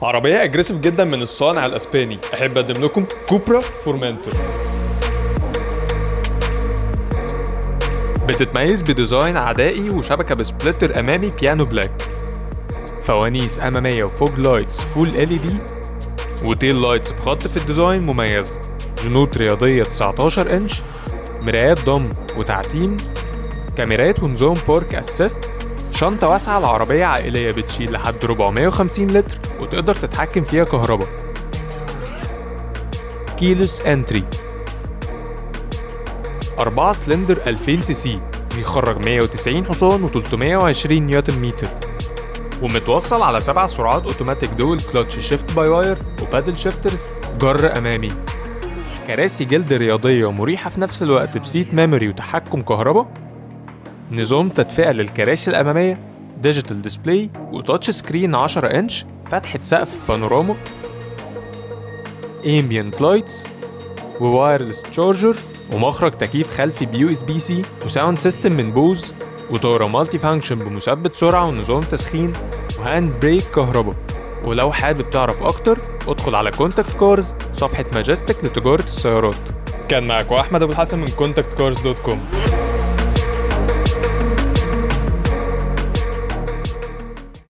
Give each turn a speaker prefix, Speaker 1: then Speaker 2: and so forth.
Speaker 1: عربية اجريسيف جدا من الصانع الاسباني. احب اقدم لكم كوبرا فورمنتور. بتتميز بديزاين عدائي وشبكة بسبلتر امامي بيانو بلاك، فوانيس امامية وفوج لايتس فول LED، وتيل لايتس بخط في الديزاين مميز، جنوط رياضية 19 انش، مرايات ضم وتعتيم، كاميرات ونظام بارك اسيست، شنطة واسعة. العربية عائلية بتشيل لحد 450 لتر وتقدر تتحكم فيها كهرباء. كيلس انتري، 4 سلندر 2000 سي سي، بيخرج 190 حصان و320 نيوتن متر، ومتوصل على 7 سرعات اوتوماتيك دول كلاتش شيفت باي واير وبادل شيفترز جر امامي. كراسي جلد رياضية مريحة في نفس الوقت بسيت ميموري وتحكم كهرباء. نظام تدفئة للكراسي الأمامية، ديجيتال ديسبلاي وتاتش سكرين 10 انش، فتحة سقف بانوراما، امبيانت لايتس ووايرلس تشارجر، ومخرج تكييف خلفي USB-C وساوند سيستم من بوز، وطارة مالتي فانكشن بمثبت سرعة ونظام تسخين، وهاند بريك كهرباء. ولو حابب تعرف أكتر ادخل على كونتاكت كارز صفحة ماجستيك لتجارة السيارات. كان معكم أحمد أبو الحسن من contactcars.com.